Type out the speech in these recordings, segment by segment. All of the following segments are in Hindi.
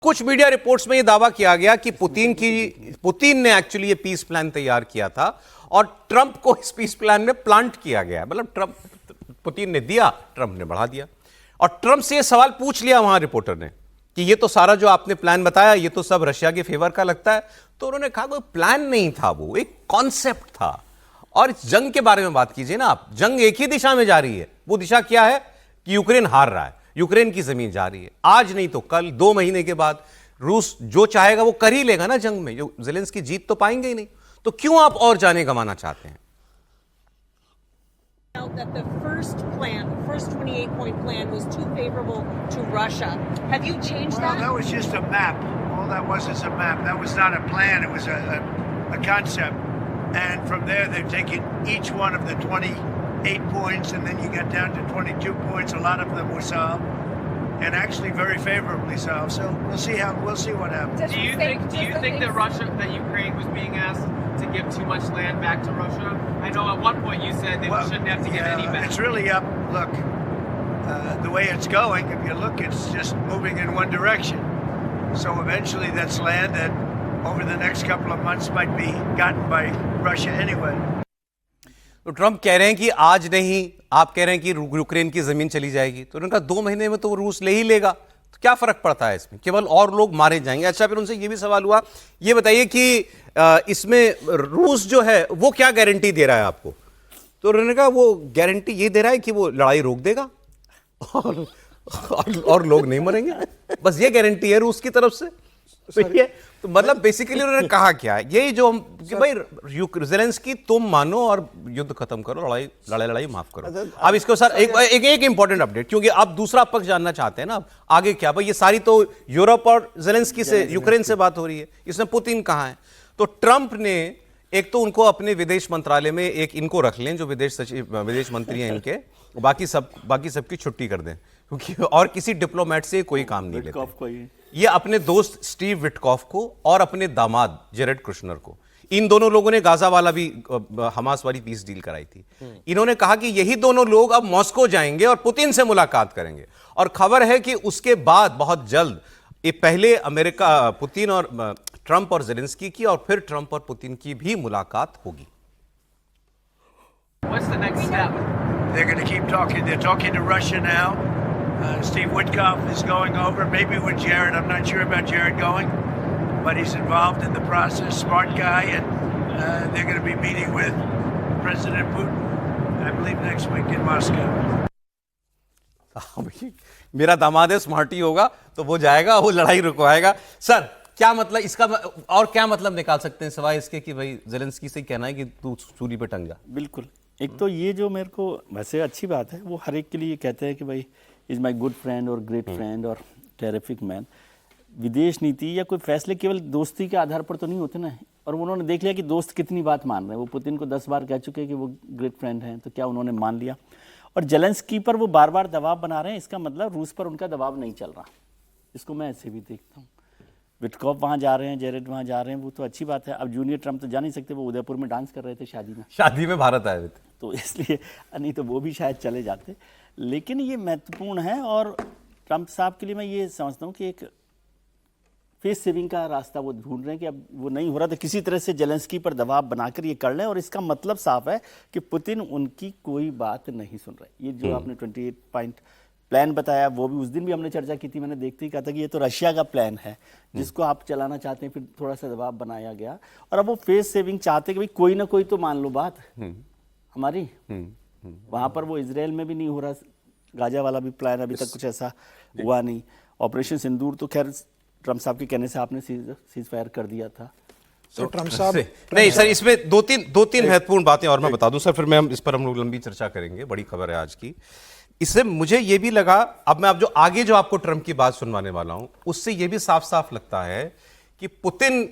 कुछ मीडिया रिपोर्ट्स में यह दावा किया गया कि पुतिन ने एक्चुअली ये पीस प्लान तैयार किया था और ट्रंप को इस पीस प्लान में प्लांट किया गया। मतलब पुतिन ने दिया, ट्रंप ने बढ़ा दिया। और ट्रंप से यह सवाल पूछ लिया वहां रिपोर्टर ने कि ये तो सारा जो आपने प्लान बताया ये तो सब रशिया के फेवर का लगता है। तो उन्होंने कहा कोई प्लान नहीं था, वो एक कॉन्सेप्ट था। और इस जंग के बारे में बात कीजिए ना आप, जंग एक ही दिशा में जा रही है। वो दिशा क्या है कि यूक्रेन हार रहा है, यूक्रेन की जमीन जा रही है। आज नहीं तो कल, 2 महीने के बाद रूस जो चाहेगा वो कर ही लेगा ना जंग में। जो ज़ेलेंस्की जीत तो पाएंगे ही नहीं, तो क्यों आप और जाने गंवाना चाहते हैं? That the first plan, the first 28-point plan was too favorable to Russia. Have you changed that? Well, that was just a map. All that was is a map. That was not a plan. It was a concept. And from there, they've taken each one of the 28 points, and then you get down to 22 points. A lot of them were solved, and actually very favorably solved. So we'll see what happens. Do you think that Ukraine was being asked to give too much land back to Russia? I know at one point you said they shouldn't have to give any back. It's really up. Look, the way it's going, if you look, it's just moving in one direction. So eventually that's land that over the next couple of months might be gotten by Russia anyway. तो ट्रंप कह रहे हैं कि आज नहीं, आप कह रहे हैं कि यूक्रेन की जमीन चली जाएगी। तो उन्होंने कहा 2 महीने में तो रूस ले ही लेगा, तो क्या फर्क पड़ता है इसमें, केवल और लोग मारे जाएंगे। अच्छा, फिर उनसे ये भी सवाल हुआ, ये बताइए कि इसमें रूस जो है वो क्या गारंटी दे रहा है आपको? तो उन्होंने कहा वो गारंटी ये दे रहा है कि वो लड़ाई रोक देगा और लोग नहीं मरेंगे, बस ये गारंटी है रूस की तरफ से। तो मतलब बेसिकली उन्होंने कहा क्या है, यही जो कि भाई ज़ेलेंस्की तुम मानो और युद्ध खत्म करो, लड़ाई माफ करो। अब इसको सर एक इंपॉर्टेंट अपडेट, क्योंकि आप दूसरा पक्ष जानना चाहते हैं ना, अब आगे क्या भाई, ये सारी तो यूरोप और ज़ेलेंस्की से, यूक्रेन से बात हो रही है, इसमें पुतिन कहाँ है? तो ट्रंप ने एक तो उनको अपने विदेश मंत्रालय में एक इनको रख लें जो विदेश मंत्री हैं इनके, बाकी सबकी छुट्टी कर दें, क्योंकि और किसी डिप्लोमेट से कोई काम नहीं लेते। ये अपने दोस्त स्टीव विटकॉफ को और अपने दामाद जेरेड कुशनर को, इन दोनों लोगों ने गाजा वाला भी हमास वाली पीस डील कराई थी। इन्होंने कहा कि यही दोनों लोग अब मॉस्को जाएंगे और पुतिन से मुलाकात करेंगे। और खबर है कि उसके बाद बहुत जल्द, ये पहले अमेरिका, पुतिन और ट्रंप और ज़ेलेंस्की की, और फिर ट्रंप और पुतिन की भी मुलाकात होगी। What's the next step? They're going to keep talking. They're talking to Russia now. Steve Witkoff is going over, maybe with Jared. I'm not sure about Jared going, but he's involved in the process. Smart guy, and they're going to be meeting with President Putin, I believe, next week in Moscow. मेरा दामाद है, स्मार्टी होगा तो वो जाएगा, वो लड़ाई रुकवाएगा। सर, क्या मतलब इसका, और क्या मतलब निकाल सकते हैं सिवाय इसके कि भाई ज़ेलेंस्की से कहना है कि तू सूली पे टंग जा? बिल्कुल। एक तो ये जो मेरे को वैसे अच्छी बात है, वो हर एक के लिए कहते हैं कि भाई इज़ माई गुड फ्रेंड और ग्रेट फ्रेंड और टेरिफिक मैन। विदेश नीति या कोई फैसले केवल दोस्ती के आधार पर तो नहीं होते ना, और उन्होंने देख लिया कि दोस्त कितनी बात मान रहे हैं। वो पुतिन को 10 बार कह चुके हैं कि वो ग्रेट फ्रेंड हैं, तो क्या उन्होंने मान लिया? और ज़ेलेंस्की पर वो बार बार दबाव बना रहे हैं, इसका मतलब रूस पर उनका दबाव नहीं चल रहा। इसको मैं ऐसे भी देखता हूँ। विटकॉफ वहाँ जा रहे हैं, जेरेड वहाँ जा रहे हैं, वो तो अच्छी बात है। अब जूनियर ट्रंप तो जा नहीं सकते, वो उदयपुर में डांस कर रहे थे शादी में भारत आए थे, तो इसलिए नहीं तो वो भी शायद चले जाते। लेकिन ये महत्वपूर्ण है, और ट्रंप साहब के लिए मैं ये समझता हूँ कि एक फेस सेविंग का रास्ता वो ढूंढ रहे हैं कि अब वो नहीं हो रहा तो किसी तरह से ज़ेलेंस्की पर दबाव बनाकर ये कर लें। और इसका मतलब साफ है कि पुतिन उनकी कोई बात नहीं सुन रहे। ये जो आपने 28 पॉइंट प्लान बताया, वो भी उस दिन भी हमने चर्चा की थी, मैंने देखते ही कहा था कि ये तो रशिया का प्लान है जिसको आप चलाना चाहते हैं, फिर थोड़ा सा दबाव बनाया गया। और अब वो फेस सेविंग चाहते कि भाई कोई ना कोई तो मान लो बात हमारी। वहाँ पर वो इजराइल में भी नहीं हो रहा, गाजा वाला भी प्लान अभी तक कुछ ऐसा हुआ नहीं। ऑपरेशन सिंदूर तो खैर ट्रंप साहब के कहने से आपने सीज फायर कर दिया था। तो ट्रंप साहब नहीं सर, इसमें दो तीन महत्वपूर्ण बातें और मैं बता दूं सर, फिर इस पर हम लोग लंबी चर्चा करेंगे। बड़ी खबर है आज की। इससे मुझे ये भी लगा, अब मैं जो आगे जो आपको ट्रंप की बात सुनवाने वाला हूं, उससे ये भी साफ साफ लगता है कि पुतिन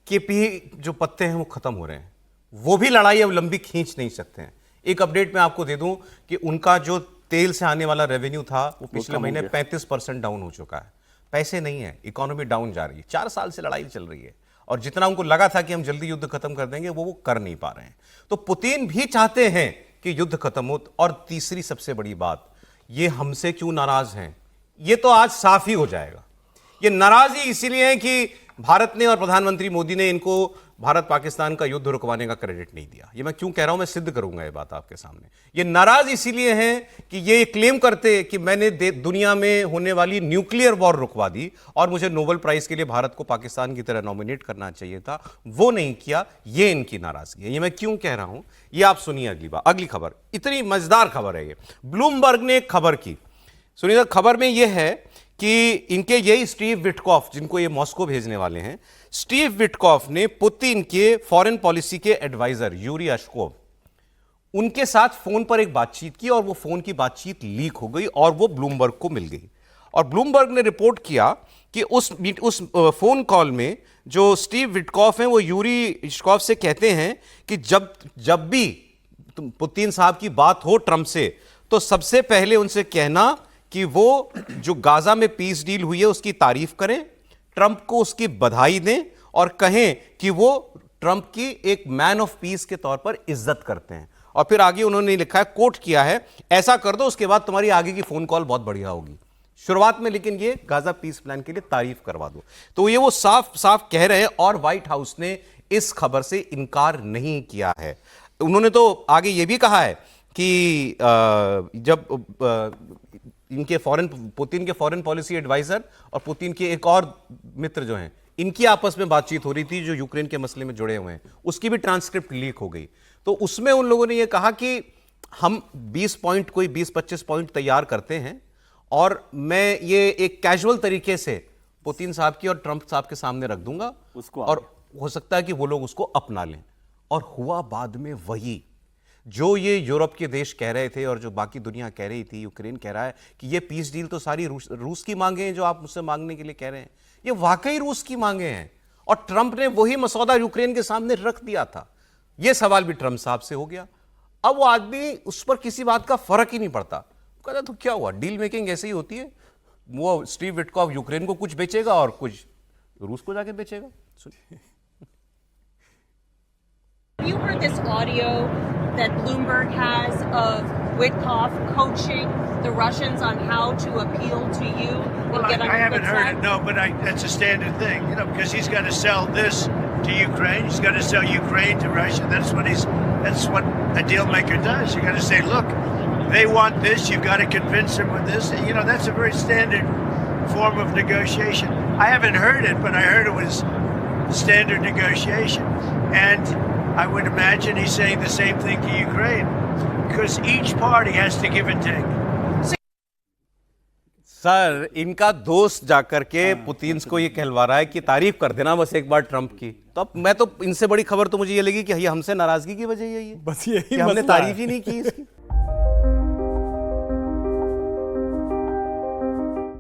के भी जो पत्ते हैं वो खत्म हो रहे हैं। वो भी लड़ाई अब लंबी खींच नहीं सकते हैं। एक अपडेट मैं आपको दे दूं कि उनका जो तेल से आने वाला रेवेन्यू था वो पिछले महीने 35% डाउन हो चुका है। पैसे नहीं है, इकोनॉमी डाउन जा रही है। 4 साल से लड़ाई चल रही है, और जितना उनको लगा था कि हम जल्दी युद्ध खत्म कर देंगे, वो कर नहीं पा रहे हैं। तो पुतिन भी चाहते हैं कि युद्ध खत्म हो। और तीसरी सबसे बड़ी बात, ये हमसे क्यों नाराज हैं, ये तो आज साफ ही हो जाएगा। ये नाराजगी इसीलिए है कि भारत ने और प्रधानमंत्री मोदी ने इनको भारत पाकिस्तान का युद्ध रुकवाने का क्रेडिट नहीं दिया। ये मैं क्यों कह रहा हूं, मैं सिद्ध करूंगा ये बात आपके सामने। ये नाराज इसीलिए हैं कि ये क्लेम करते कि मैंने दुनिया में होने वाली न्यूक्लियर वॉर रुकवा दी और मुझे नोबेल प्राइज के लिए भारत को पाकिस्तान की तरह नॉमिनेट करना चाहिए था, वो नहीं किया। ये इनकी नाराजगी है। ये मैं क्यों कह रहा हूं, ये आप सुनिए अगली बार। अगली खबर इतनी मजेदार खबर है। ये ब्लूमबर्ग ने एक खबर की, सुनिए। खबर में यह है कि इनके यही स्टीव विटकॉफ, जिनको ये मॉस्को भेजने वाले हैं, स्टीव विटकॉफ ने पुतिन के फॉरेन पॉलिसी के एडवाइजर यूरी अशकोव, उनके साथ फोन पर एक बातचीत की और वो फोन की बातचीत लीक हो गई और वो ब्लूमबर्ग को मिल गई। और ब्लूमबर्ग ने रिपोर्ट किया कि उस फोन कॉल में जो स्टीव विटकॉफ हैं वो यूरी अशकोव से कहते हैं कि जब भी पुतिन साहब की बात हो ट्रंप से, तो सबसे पहले उनसे कहना कि वो जो गाजा में पीस डील हुई है उसकी तारीफ करें, ट्रंप को उसकी बधाई दें और कहें कि वो ट्रंप की एक मैन ऑफ पीस के तौर पर इज्जत करते हैं। और फिर आगे उन्होंने लिखा है, कोट किया है, ऐसा कर दो उसके बाद तुम्हारी आगे की फोन कॉल बहुत बढ़िया होगी शुरुआत में, लेकिन ये गाजा पीस प्लान के लिए तारीफ करवा दो। तो ये वो साफ साफ कह रहे हैं और व्हाइट हाउस ने इस खबर से इनकार नहीं किया है। उन्होंने तो आगे ये भी कहा है कि जब इनके पुतिन के फॉरेन पॉलिसी एडवाइजर और पुतिन के एक और मित्र जो हैं, इनकी आपस में बातचीत हो रही थी जो यूक्रेन के मसले में जुड़े हुए हैं, उसकी भी ट्रांसक्रिप्ट लीक हो गई। तो उसमें उन लोगों ने यह कहा कि हम 20 पॉइंट, कोई 20-25 पॉइंट तैयार करते हैं और मैं ये एक कैजुअल तरीके से पुतिन साहब की और ट्रंप साहब के सामने रख दूंगा उसको, और हो सकता है कि वो लोग उसको अपना लें। और हुआ बाद में वही जो ये यूरोप के देश कह रहे थे और जो बाकी दुनिया कह रही थी। यूक्रेन कह रहा है कि ये पीस डील तो सारी रूस की मांगे हैं जो आप मुझसे मांगने के लिए कह रहे हैं, ये वाकई रूस की मांगे हैं और ट्रंप ने वही मसौदा यूक्रेन के सामने रख दिया था। ये सवाल भी ट्रंप साहब से हो गया। अब वो आदमी, उस पर किसी बात का फर्क ही नहीं पड़ता, कहता तो क्या हुआ, डील मेकिंग ऐसे ही होती है। वो स्टीव विटकॉफ यूक्रेन को कुछ बेचेगा और कुछ रूस को जाके बेचेगा। Have you heard this audio that Bloomberg has of Witkoff coaching the Russians on how to appeal to you and Well, get on I your haven't good heard side? it, no, but that's a standard thing, because he's got to sell this to Ukraine. He's got to sell Ukraine to Russia. That's what a deal maker does. You got to say, look, they want this. You've got to convince them with this. That's a very standard form of negotiation. I haven't heard it, but I heard it was standard negotiation. And I would imagine he's saying the same thing to Ukraine, because each party has to give and take. Sir, इनका दोस्त जाकर के पुतिन को ये कहलवा रहा है कि तारीफ कर देना बस एक बार ट्रंप की। तो अब मैं तो इनसे बड़ी खबर तो मुझे ये लगी कि ये हमसे नाराजगी की वजह यही है, बस यही कि हमने मसला है। तारीफ ही नहीं की इसकी।